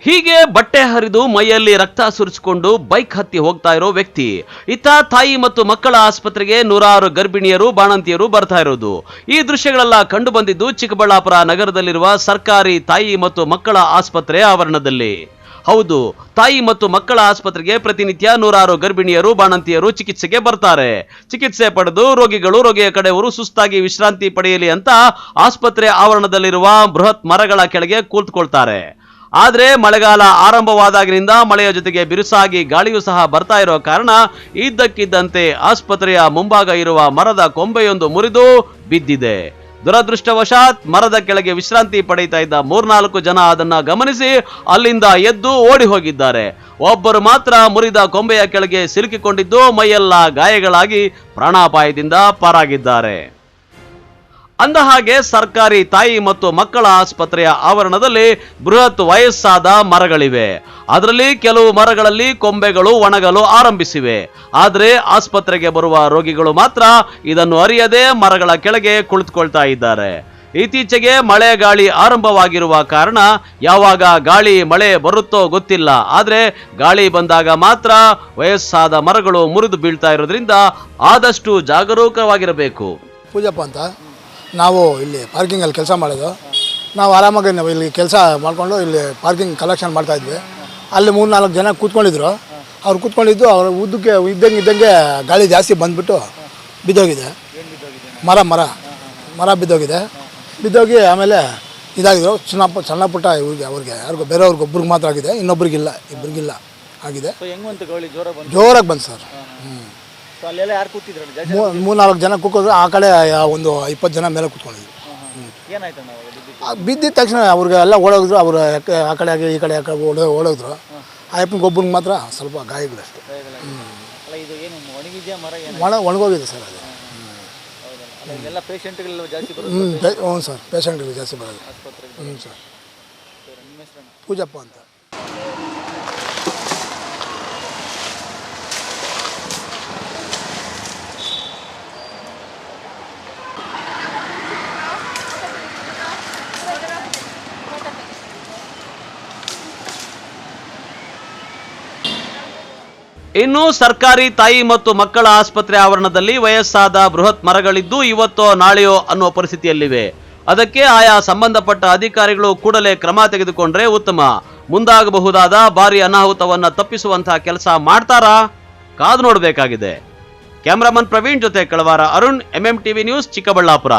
ಹೀಗೆ ಬಟ್ಟೆ ಹರಿದು ಮೈಯಲ್ಲಿ ರಕ್ತ ಸುರಿಸಿಕೊಂಡು ಬೈಕ್ ಹತ್ತಿ ಹೋಗ್ತಾ ಇರೋ ವ್ಯಕ್ತಿ ಇತ್ತ ತಾಯಿ ಮತ್ತು ಮಕ್ಕಳ ಆಸ್ಪತ್ರೆಗೆ ನೂರಾರು ಗರ್ಭಿಣಿಯರು ಬಾಣಂತಿಯರು ಬರ್ತಾ ಇರೋದು. ಈ ದೃಶ್ಯಗಳೆಲ್ಲ ಕಂಡು ಬಂದಿದ್ದು ಚಿಕ್ಕಬಳ್ಳಾಪುರ ನಗರದಲ್ಲಿರುವ ಸರ್ಕಾರಿ ತಾಯಿ ಮತ್ತು ಮಕ್ಕಳ ಆಸ್ಪತ್ರೆ ಆವರಣದಲ್ಲಿ. ಹೌದು, ತಾಯಿ ಮತ್ತು ಮಕ್ಕಳ ಆಸ್ಪತ್ರೆಗೆ ಪ್ರತಿನಿತ್ಯ ನೂರಾರು ಗರ್ಭಿಣಿಯರು ಬಾಣಂತಿಯರು ಚಿಕಿತ್ಸೆಗೆ ಬರ್ತಾರೆ. ಚಿಕಿತ್ಸೆ ಪಡೆದು ರೋಗಿಯ ಕಡೆಯವರು ಸುಸ್ತಾಗಿ ವಿಶ್ರಾಂತಿ ಪಡೆಯಲಿ ಅಂತ ಆಸ್ಪತ್ರೆ ಆವರಣದಲ್ಲಿರುವ ಬೃಹತ್ ಮರಗಳ ಕೆಳಗೆ ಕೂತ್ಕೊಳ್ತಾರೆ. ಆದ್ರೆ ಮಳೆಗಾಲ ಆರಂಭವಾದಾಗಿನಿಂದ ಮಳೆಯ ಜೊತೆಗೆ ಬಿರುಸಾಗಿ ಗಾಳಿಯೂ ಸಹ ಬರ್ತಾ ಇರೋ ಕಾರಣ ಇದ್ದಕ್ಕಿದ್ದಂತೆ ಆಸ್ಪತ್ರೆಯ ಮುಂಭಾಗ ಇರುವ ಮರದ ಕೊಂಬೆಯೊಂದು ಮುರಿದು ಬಿದ್ದಿದೆ. ದುರದೃಷ್ಟವಶಾತ್ ಮರದ ಕೆಳಗೆ ವಿಶ್ರಾಂತಿ ಪಡೆಯುತ್ತಾ ಇದ್ದ 3-4 ಜನ ಅದನ್ನ ಗಮನಿಸಿ ಅಲ್ಲಿಂದ ಎದ್ದು ಓಡಿ ಹೋಗಿದ್ದಾರೆ. ಒಬ್ಬರು ಮಾತ್ರ ಮುರಿದ ಕೊಂಬೆಯ ಕೆಳಗೆ ಸಿಲುಕಿಕೊಂಡಿದ್ದು ಮೈಯೆಲ್ಲ ಗಾಯಗಳಾಗಿ ಪ್ರಾಣಾಪಾಯದಿಂದ ಪಾರಾಗಿದ್ದಾರೆ. ಅಂದ ಹಾಗೆ ಸರ್ಕಾರಿ ತಾಯಿ ಮತ್ತು ಮಕ್ಕಳ ಆಸ್ಪತ್ರೆಯ ಆವರಣದಲ್ಲಿ ಬೃಹತ್ ವಯಸ್ಸಾದ ಮರಗಳಿವೆ. ಅದರಲ್ಲಿ ಕೆಲವು ಮರಗಳಲ್ಲಿ ಕೊಂಬೆಗಳು ಒಣಗಲು ಆರಂಭಿಸಿವೆ. ಆದರೆ ಆಸ್ಪತ್ರೆಗೆ ಬರುವ ರೋಗಿಗಳು ಮಾತ್ರ ಇದನ್ನು ಅರಿಯದೆ ಮರಗಳ ಕೆಳಗೆ ಕುಳಿತುಕೊಳ್ತಾ ಇದ್ದಾರೆ. ಇತ್ತೀಚೆಗೆ ಮಳೆ ಗಾಳಿ ಆರಂಭವಾಗಿರುವ ಕಾರಣ ಯಾವಾಗ ಗಾಳಿ ಮಳೆ ಬರುತ್ತೋ ಗೊತ್ತಿಲ್ಲ. ಆದ್ರೆ ಗಾಳಿ ಬಂದಾಗ ಮಾತ್ರ ವಯಸ್ಸಾದ ಮರಗಳು ಮುರಿದು ಬೀಳ್ತಾ ಇರೋದ್ರಿಂದ ಆದಷ್ಟು ಜಾಗರೂಕವಾಗಿರಬೇಕು. ಪೂಜಪ್ಪ ಅಂತ ನಾವು ಇಲ್ಲಿ ಪಾರ್ಕಿಂಗಲ್ಲಿ ಕೆಲಸ ಮಾಡೋದು. ನಾವು ಆರಾಮಾಗಿ ನಾವು ಇಲ್ಲಿ ಕೆಲಸ ಮಾಡಿಕೊಂಡು ಇಲ್ಲಿ ಪಾರ್ಕಿಂಗ್ ಕಲೆಕ್ಷನ್ ಮಾಡ್ತಾಯಿದ್ವಿ. ಅಲ್ಲಿ 3-4 ಜನ ಕೂತ್ಕೊಂಡಿದ್ರು. ಅವ್ರು ಕೂತ್ಕೊಂಡಿದ್ದು ಅವ್ರ ಉದ್ದಕ್ಕೆ ಇದ್ದಂಗೆ ಗಾಳಿ ಜಾಸ್ತಿ ಬಂದುಬಿಟ್ಟು ಬಿದ್ದೋಗಿದೆ. ಮರ ಬಿದ್ದೋಗಿ ಆಮೇಲೆ ಇದಾಗಿದ್ರು. ಸಣ್ಣ ಪುಟ್ಟ ಅವ್ರಿಗೆ ಯಾರಿಗೂ ಬೇರೆಯವ್ರಿಗೆ ಒಬ್ರಿಗೆ ಮಾತ್ರ ಆಗಿದೆ, ಇನ್ನೊಬ್ರಿಗಿಲ್ಲ, ಇಬ್ಬರಿಗಿಲ್ಲ ಆಗಿದೆ. ಜೋರಾಗಿ ಬಂತು ಸರ್. 3-4 ಜನ ಕೂತ್ಕೊಂಡ್ರು. ಆ ಕಡೆ ಒಂದು 20 ಜನ ಮೇಲೆ ಕೂತ್ಕೊಂಡಿದ್ರು. ಬಿದ್ದಿದ ತಕ್ಷಣ ಅವ್ರಿಗೆ ಎಲ್ಲ ಓಡೋಗಿದ್ರು. ಅವರು ಆ ಕಡೆ ಈ ಕಡೆ ಓಡೋದ್ರು. ಆ ಯಪ್ಪನಿಗೆ ಒಬ್ಬನಿಗೆ ಮಾತ್ರ ಸ್ವಲ್ಪ ಗಾಯಗಳಷ್ಟೇ. ಒಣಗೋಗಿದೆ ಸರ್ ಅದು. ಹ್ಞೂ ಸರ್, ಪೇಷಂಟ್ಗಳು ಜಾಸ್ತಿ ಬರೋದು. ಹ್ಞೂ ಸರ್. ಪೂಜಪ್ಪ ಅಂತ. ಇನ್ನು ಸರ್ಕಾರಿ ತಾಯಿ ಮತ್ತು ಮಕ್ಕಳ ಆಸ್ಪತ್ರೆ ಆವರಣದಲ್ಲಿ ವಯಸ್ಸಾದ ಬೃಹತ್ ಮರಗಳಿದ್ದು ಇವತ್ತೋ ನಾಳೆಯೋ ಅನ್ನುವ ಪರಿಸ್ಥಿತಿಯಲ್ಲಿವೆ. ಅದಕ್ಕೆ ಆಯಾ ಸಂಬಂಧಪಟ್ಟ ಅಧಿಕಾರಿಗಳು ಕೂಡಲೇ ಕ್ರಮ ತೆಗೆದುಕೊಂಡ್ರೆ ಉತ್ತಮ. ಮುಂದಾಗಬಹುದಾದ ಭಾರಿ ಅನಾಹುತವನ್ನ ತಪ್ಪಿಸುವಂತಹ ಕೆಲಸ ಮಾಡ್ತಾರಾ? ಕಾದು ನೋಡಬೇಕಾಗಿದೆ. ಕ್ಯಾಮರಾಮನ್ ಪ್ರವೀಣ್ ಜೊತೆ ಕಳವಾರ ಅರುಣ್, MMTV ನ್ಯೂಸ್, ಚಿಕ್ಕಬಳ್ಳಾಪುರ.